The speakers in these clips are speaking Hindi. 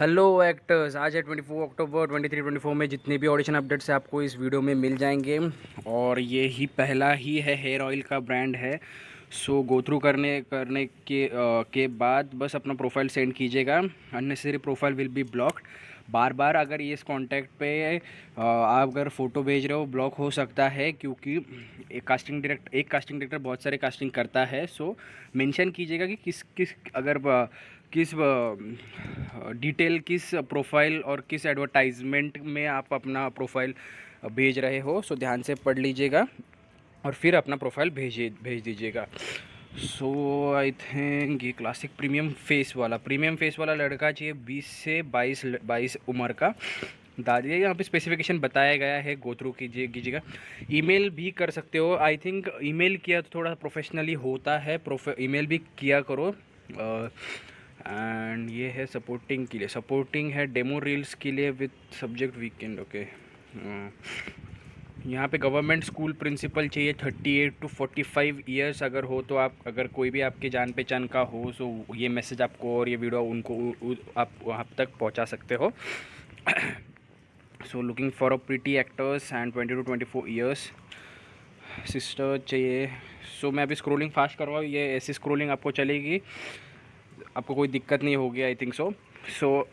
हेलो एक्टर्स, आज है 24 अक्टूबर 23-24 में जितने भी ऑडिशन अपडेट्स हैं आपको इस वीडियो में मिल जाएंगे। और ये ही पहला ही है हेयर ऑयल का ब्रांड है। सो गो थ्रू करने करने के बाद बस अपना प्रोफाइल सेंड कीजिएगा। Unnecessary profile will be blocked. बार बार अगर ये इस कांटेक्ट पे आप अगर फ़ोटो भेज रहे हो ब्लॉक हो सकता है, क्योंकि एक कास्टिंग डायरेक्टर बहुत सारे कास्टिंग करता है। सो मेंशन कीजिएगा कि किस किस अगर किस डिटेल किस प्रोफाइल और किस एडवर्टाइजमेंट में आप अपना प्रोफाइल भेज रहे हो। सो ध्यान से पढ़ लीजिएगा और फिर अपना प्रोफाइल भेज दीजिएगा। सो आई थिंक ये क्लासिक प्रीमियम फेस वाला लड़का चाहिए 20 से 22 उम्र का। दादी यहाँ पे स्पेसिफिकेशन बताया गया है, गो थ्रू कीजिएगा। ईमेल भी कर सकते हो। आई थिंक ईमेल किया तो थोड़ा प्रोफेशनली होता है, ईमेल भी किया करो। एंड ये है सपोर्टिंग के लिए, सपोर्टिंग है डेमो रील्स के लिए विथ सब्जेक्ट वीकेंड। ओके, यहाँ पे गवर्नमेंट स्कूल प्रिंसिपल चाहिए 38 to 45 ईयर्स अगर हो तो आप, अगर कोई भी आपके जान पहचान का हो सो ये मैसेज आपको और ये वीडियो उनको आप वहाँ तक पहुँचा सकते हो। So looking for a pretty actors and 20 to 24 years sister चाहिए। सो मैं अभी स्क्रोलिंग फास्ट करवाऊँ, ये ऐसी स्क्रोलिंग आपको चलेगी, आपको कोई दिक्कत नहीं होगी आई थिंक सो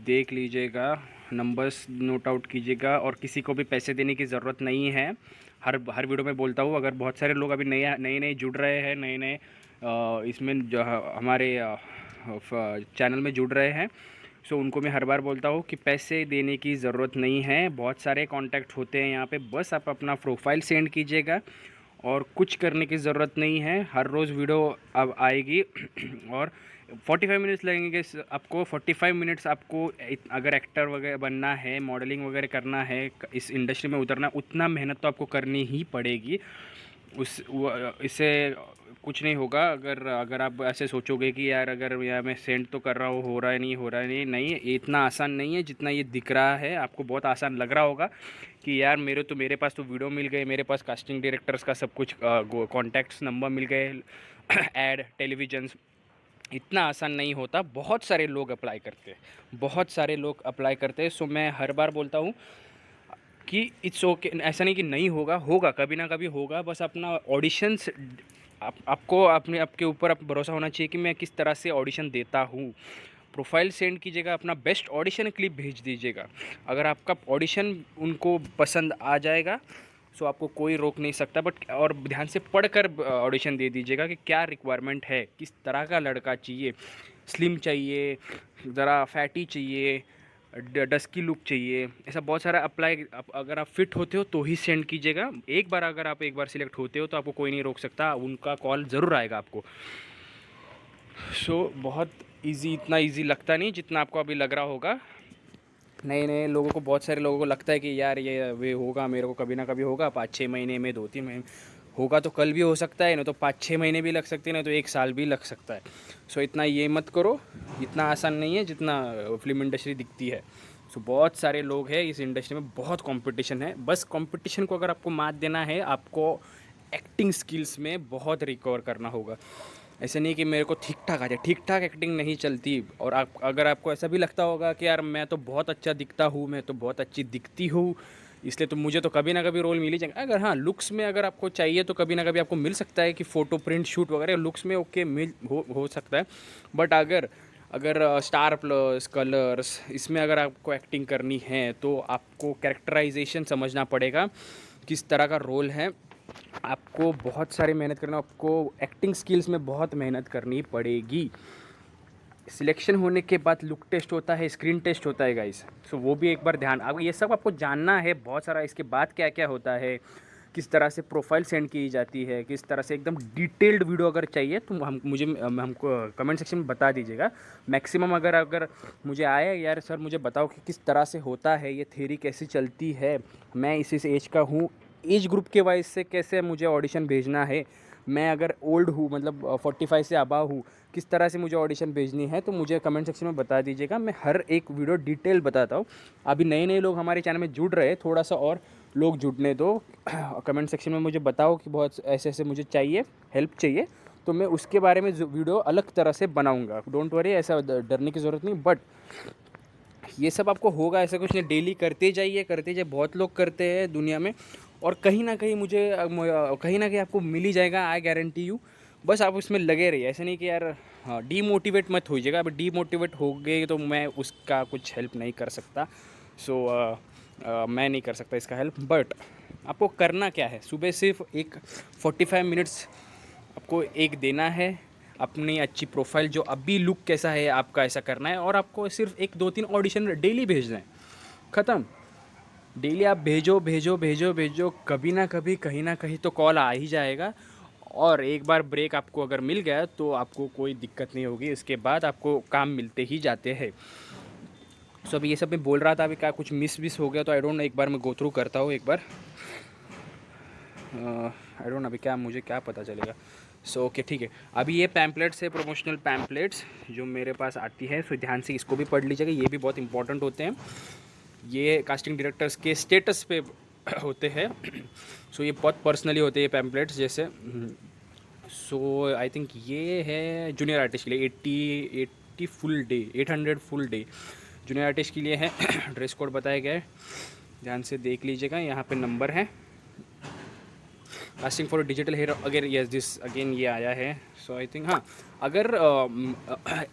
देख लीजिएगा, नंबर्स नोट आउट कीजिएगा और किसी को भी पैसे देने की ज़रूरत नहीं है। हर वीडियो में बोलता हूँ, अगर बहुत सारे लोग अभी नए जुड़ रहे हैं, नए इसमें जो हमारे चैनल में जुड़ रहे हैं, सो उनको मैं हर बार बोलता हूँ कि पैसे देने की ज़रूरत नहीं है। बहुत सारे कॉन्टैक्ट होते हैं यहाँ पे, बस आप अपना प्रोफाइल सेंड कीजिएगा और कुछ करने की ज़रूरत नहीं है। हर रोज़ वीडियो अब आएगी और 45 मिनट्स लगेंगे आपको। 45 मिनट्स आपको अगर एक्टर वगैरह बनना है, मॉडलिंग वगैरह करना है, इस इंडस्ट्री में उतरना, उतना मेहनत तो आपको करनी ही पड़ेगी। इससे कुछ नहीं होगा। अगर आप ऐसे सोचोगे कि यार मैं सेंड तो कर रहा हूँ, हो रहा है नहीं, ये इतना आसान नहीं है जितना ये दिख रहा है। आपको बहुत आसान लग रहा होगा कि यार मेरे पास तो वीडियो मिल गए, मेरे पास कास्टिंग डायरेक्टर्स का सब कुछ कॉन्टैक्ट्स नंबर मिल गए, एड टेलीविजन। इतना आसान नहीं होता। बहुत सारे लोग अप्लाई करते हैं। सो मैं हर बार बोलता हूँ कि इट्स ओके, ऐसा नहीं कि नहीं होगा, कभी ना कभी होगा। बस अपना ऑडिशंस आपको आपके ऊपर भरोसा होना चाहिए कि मैं किस तरह से ऑडिशन देता हूँ। प्रोफाइल सेंड कीजिएगा, अपना बेस्ट ऑडिशन क्लिप भेज दीजिएगा। अगर आपका ऑडिशन उनको पसंद आ जाएगा सो आपको कोई रोक नहीं सकता। बट और ध्यान से पढ़कर ऑडिशन दे दीजिएगा कि क्या रिक्वायरमेंट है, किस तरह का लड़का चाहिए। स्लिम चाहिए, ज़रा फैटी चाहिए, डस्की लुक चाहिए, ऐसा बहुत सारा अगर आप फिट होते हो तो ही सेंड कीजिएगा। अगर आप एक बार सिलेक्ट होते हो तो आपको कोई नहीं रोक सकता, उनका कॉल ज़रूर आएगा आपको। सो बहुत इजी, इतना इजी लगता नहीं जितना आपको अभी लग रहा होगा। नए लोगों को, बहुत सारे लोगों को लगता है कि यार ये वे होगा, मेरे को कभी ना कभी होगा, 5-6 महीने में, 2-3 महीने होगा, तो कल भी हो सकता है, ना तो 5-6 महीने भी लग सकते हैं, ना तो 1 साल भी लग सकता है। सो इतना ये मत करो, इतना आसान नहीं है जितना फिल्म इंडस्ट्री दिखती है। सो बहुत सारे लोग हैं इस इंडस्ट्री में, बहुत कंपटीशन है। बस कंपटीशन को अगर आपको मात देना है, आपको एक्टिंग स्किल्स में बहुत रिकवर करना होगा। ऐसे नहीं कि मेरे को ठीक ठाक आ जाए, ठीक ठाक एक्टिंग नहीं चलती। और अगर आपको ऐसा भी लगता होगा कि यार मैं तो बहुत अच्छा दिखता हूँ, मैं तो बहुत अच्छी दिखती हूँ, इसलिए तो मुझे तो कभी ना कभी रोल मिल ही जाएगा। अगर हाँ लुक्स में अगर आपको चाहिए तो कभी ना कभी आपको मिल सकता है कि फ़ोटो प्रिंट शूट वगैरह लुक्स में ओके हो सकता है। बट अगर स्टार प्लस कलर्स इसमें अगर आपको एक्टिंग करनी है तो आपको कैरेक्टराइजेशन समझना पड़ेगा, किस तरह का रोल है। आपको बहुत सारी मेहनत करना, आपको एक्टिंग स्किल्स में बहुत मेहनत करनी पड़ेगी। सिलेक्शन होने के बाद लुक टेस्ट होता है, स्क्रीन टेस्ट होता है गाइस। सो वो भी एक बार ध्यान, अब ये सब आपको जानना है बहुत सारा। इसके बाद क्या क्या होता है, किस तरह से प्रोफाइल सेंड की जाती है, किस तरह से एकदम डिटेल्ड वीडियो अगर चाहिए तो हमको कमेंट सेक्शन में बता दीजिएगा। मैक्सिमम अगर मुझे आए यार सर मुझे बताओ कि किस तरह से होता है, ये थ्योरी कैसी चलती है, मैं इस एज का हूँ, एज ग्रुप के वाइज से कैसे मुझे ऑडिशन भेजना है, मैं अगर ओल्ड हूँ मतलब 45 से अबव हूँ, किस तरह से मुझे ऑडिशन भेजनी है, तो मुझे कमेंट सेक्शन में बता दीजिएगा। मैं हर एक वीडियो डिटेल बताता हूँ। अभी नए लोग हमारे चैनल में जुड़ रहे हैं, थोड़ा सा और लोग जुड़ने दो। कमेंट सेक्शन में मुझे बताओ कि बहुत ऐसे मुझे चाहिए, हेल्प चाहिए, तो मैं उसके बारे में वीडियो अलग तरह से बनाऊँगा। डोंट वरी, ऐसा डरने की ज़रूरत नहीं। बट ये सब आपको होगा, ऐसा कुछ नहीं, डेली करते जाइए। बहुत लोग करते हैं दुनिया में, और कहीं ना कहीं कहीं ना कहीं आपको मिल ही जाएगा, आई गारंटी यू। बस आप उसमें लगे रहिए, ऐसे नहीं कि यार हाँ डीमोटिवेट मत होइएगा। अब डीमोटिवेट हो गए तो मैं उसका कुछ हेल्प नहीं कर सकता। सो मैं नहीं कर सकता इसका हेल्प। बट आपको करना क्या है, सुबह सिर्फ एक 45 मिनट्स आपको एक देना है। अपनी अच्छी प्रोफाइल, जो अभी लुक कैसा है आपका, ऐसा करना है। और आपको सिर्फ 1 2 3 ऑडिशन डेली भेजना है, ख़त्म। डेली आप भेजो, कभी ना कभी कहीं ना कहीं तो कॉल आ ही जाएगा। और एक बार ब्रेक आपको अगर मिल गया तो आपको कोई दिक्कत नहीं होगी, इसके बाद आपको काम मिलते ही जाते हैं। सो अभी ये सब मैं बोल रहा था, अभी क्या कुछ मिस हो गया तो आई डोंट नो, एक बार मैं गो थ्रू करता हूँ एक बार। आई डोंट नो अभी क्या, मुझे क्या पता चलेगा। सो ओके ठीक है। अभी ये पैम्पलेट्स है, प्रमोशनल पैम्पलेट्स जो मेरे पास आती है। सो ध्यान से इसको भी पढ़ लीजिएगा, ये भी बहुत इंपॉर्टेंट होते हैं। ये कास्टिंग डायरेक्टर्स के स्टेटस पे होते हैं। सो ये बहुत पर्सनली होते हैं ये पैम्पलेट्स जैसे। सो आई थिंक ये है जूनियर आर्टिस्ट के लिए 80 full day, 800 full day junior artist के लिए है। ड्रेस कोड बताया गया है, ध्यान से देख लीजिएगा। यहाँ पे नंबर है। कास्टिंग फॉर डिजिटल हीरो, अगर यस दिस अगेन ये आया है। सो आई थिंक हाँ, अगर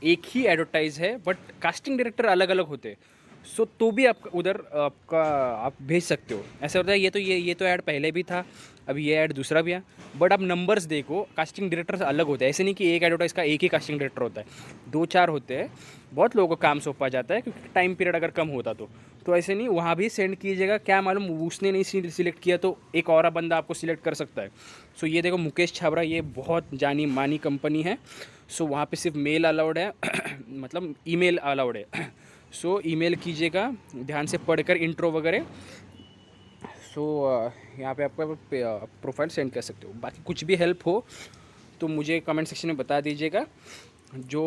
एक ही एडवर्टाइज है बट कास्टिंग डायरेक्टर अलग अलग होते हैं, सो तो भी आप उधर आपका आप भेज सकते हो। ऐसा होता है ये तो ऐड पहले भी था, अभी ये ऐड दूसरा भी है। बट आप नंबर्स देखो, कास्टिंग डायरेक्टर अलग होते हैं। ऐसे नहीं कि एक एडवर्टाइज का एक ही कास्टिंग डायरेक्टर होता है, 2 4 होते हैं। बहुत लोगों को काम सौंपा जाता है क्योंकि टाइम पीरियड अगर कम होता तो ऐसे नहीं, वहाँ भी सेंड कीजिएगा। क्या मालूम उसने नहीं सिलेक्ट किया तो एक और बंदा आपको सिलेक्ट कर सकता है। सो ये देखो मुकेश छाबरा, ये बहुत जानी मानी कंपनी है। सो वहाँ पे सिर्फ मेल अलाउड है मतलब ईमेल अलाउड है। सो ईमेल कीजिएगा, ध्यान से पढ़कर इंट्रो वगैरह। सो यहाँ पे आपका प्रोफाइल सेंड कर सकते हो। बाकी कुछ भी हेल्प हो तो मुझे कमेंट सेक्शन में बता दीजिएगा। जो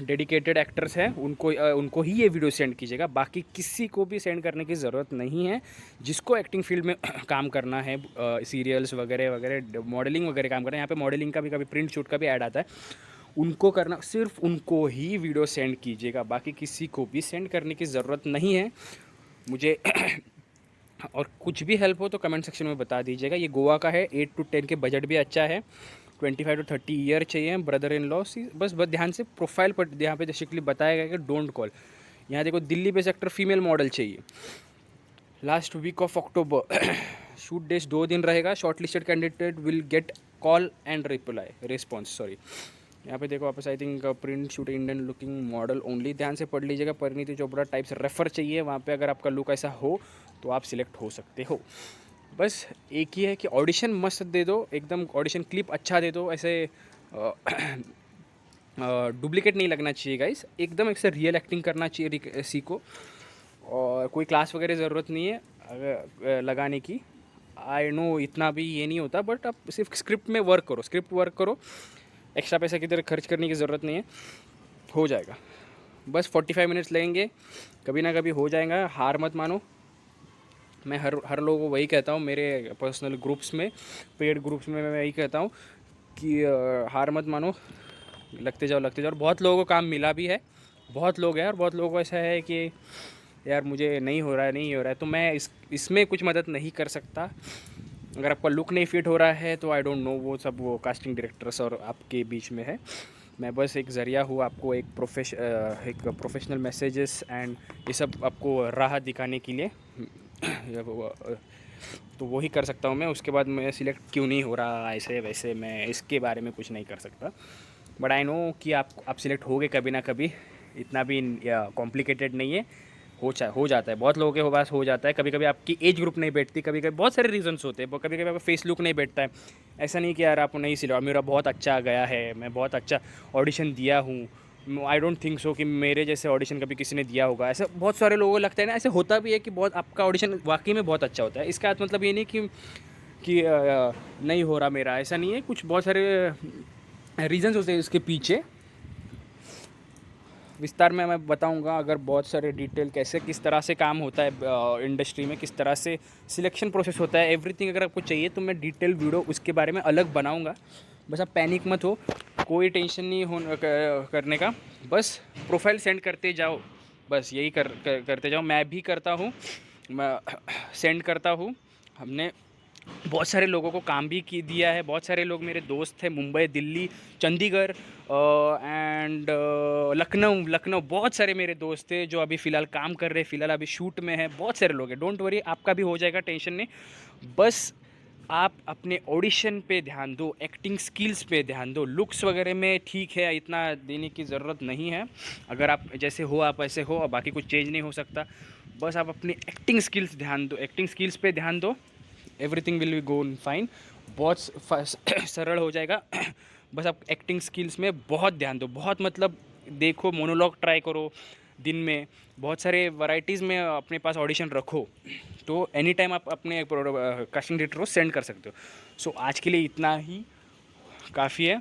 डेडिकेटेड एक्टर्स हैं उनको ही ये वीडियो सेंड कीजिएगा, बाकी किसी को भी सेंड करने की ज़रूरत नहीं है। जिसको एक्टिंग फील्ड में काम करना है, सीरियल्स वगैरह वगैरह, मॉडलिंग वगैरह काम करना है, यहाँ पे मॉडलिंग का भी कभी प्रिंट शूट का भी ऐड आता है, उनको करना, सिर्फ उनको ही वीडियो सेंड कीजिएगा। बाकी किसी को भी सेंड करने की ज़रूरत नहीं है मुझे। और कुछ भी हेल्प हो तो कमेंट सेक्शन में बता दीजिएगा। ये गोवा का है, 8 to 10 के बजट भी अच्छा है। 25 to 30 ईयर चाहिए, ब्रदर इन लॉ। बस ध्यान से प्रोफाइल पर यहाँ पे बेसिकली बताया गया कि डोंट कॉल। यहाँ देखो Delhi based actor female model चाहिए, last week of October. Shoot days 2 दिन रहेगा। Short listed candidate will get call and response sorry. यहाँ पे देखो वापस, I think print shoot Indian looking model only. ध्यान से पढ़ लीजिएगा। परिणीति चोपड़ा टाइप्स रेफर चाहिए वहाँ पे। अगर आपका लुक ऐसा हो तो आप सिलेक्ट हो सकते हो। बस एक ही है कि ऑडिशन मस्त दे दो, एकदम ऑडिशन क्लिप अच्छा दे दो। ऐसे डुप्लीकेट नहीं लगना चाहिए गाइस, एकदम ऐसे रियल एक्टिंग करना चाहिए सीखो। और कोई क्लास वगैरह ज़रूरत नहीं है अगर लगाने की। आई नो इतना भी ये नहीं होता, बट आप सिर्फ स्क्रिप्ट में वर्क करो। एक्स्ट्रा पैसा किधर खर्च करने की ज़रूरत नहीं है, हो जाएगा। बस 45 मिनट्स लगेंगे, कभी ना कभी हो जाएगा। हार मत मानो। मैं हर लोगों को वही कहता हूँ, मेरे पर्सनल ग्रुप्स में, पेड ग्रुप्स में मैं वही कहता हूँ कि हार मत मानो, लगते जाओ। और बहुत लोगों को काम मिला भी है, बहुत लोग हैं। और बहुत लोगों को ऐसा है कि यार मुझे नहीं हो रहा है, तो मैं इसमें कुछ मदद नहीं कर सकता। अगर आपका लुक नहीं फिट हो रहा है तो आई डोंट नो, वो कास्टिंग डायरेक्टर्स और आपके बीच में है। मैं बस एक ज़रिया हूँ आपको एक प्रोफेशनल मैसेजेस एंड ये सब आपको राह दिखाने के लिए। तो वही कर सकता हूँ मैं। उसके बाद मैं सिलेक्ट क्यों नहीं हो रहा ऐसे वैसे, मैं इसके बारे में कुछ नहीं कर सकता। बट आई नो कि आप सिलेक्ट होगे कभी ना कभी, इतना भी कॉम्प्लिकेटेड नहीं है, हो जाता है। बहुत लोगों के पास हो जाता है। कभी कभी आपकी एज ग्रुप नहीं बैठती, कभी कभी बहुत सारे रीजंस होते हैं। कभी कभी आपका फेस लुक नहीं बैठता है। ऐसा नहीं कि यार आप नहीं सिलेक्ट, मेरा बहुत अच्छा गया है, मैं बहुत अच्छा ऑडिशन दिया हूँ, आई डोंट थिंक सो कि मेरे जैसे ऑडिशन कभी किसी ने दिया होगा। ऐसा बहुत सारे लोगों को लगता है ना, ऐसे होता भी है कि बहुत आपका ऑडिशन वाकई में बहुत अच्छा होता है। इसका मतलब ये नहीं कि नहीं हो रहा मेरा, ऐसा नहीं है। कुछ बहुत सारे रीजंस होते हैं इसके पीछे, विस्तार में मैं बताऊंगा। अगर बहुत सारे डिटेल कैसे किस तरह से काम होता है इंडस्ट्री में, किस तरह से सिलेक्शन प्रोसेस होता है, एवरीथिंग अगर आपको चाहिए तो मैं डिटेल वीडियो उसके बारे में अलग बनाऊंगा। बस आप पैनिक मत हो, कोई टेंशन नहीं करने का, बस प्रोफाइल सेंड करते जाओ, बस यही करते जाओ। मैं भी करता हूँ, मैं सेंड करता हूँ। हमने बहुत सारे लोगों को काम भी दिया है, बहुत सारे लोग मेरे दोस्त थे मुंबई, दिल्ली, चंडीगढ़ एंड लखनऊ बहुत सारे मेरे दोस्त थे जो अभी फ़िलहाल काम कर रहे हैं, फ़िलहाल अभी शूट में है, बहुत सारे लोग हैं। डोंट वरी, आपका भी हो जाएगा, टेंशन नहीं। बस आप अपने ऑडिशन पे ध्यान दो, एक्टिंग स्किल्स पे ध्यान दो। लुक्स वगैरह में ठीक है, इतना देने की ज़रूरत नहीं है। अगर आप जैसे हो आप ऐसे हो, और बाकी कुछ चेंज नहीं हो सकता। बस आप अपनी एक्टिंग स्किल्स ध्यान दो, एक्टिंग स्किल्स पे ध्यान दो, everything will be gone fine. बहुत सरल हो जाएगा। बस आप एक्टिंग स्किल्स में बहुत ध्यान दो, बहुत मतलब देखो, मोनोलॉग ट्राई करो दिन में, बहुत सारे वैराइटीज़ में अपने पास ऑडिशन रखो, तो एनी टाइम आप अपने कास्टिंग डायरेक्टर को सेंड कर सकते हो। सो आज के लिए इतना ही काफ़ी है।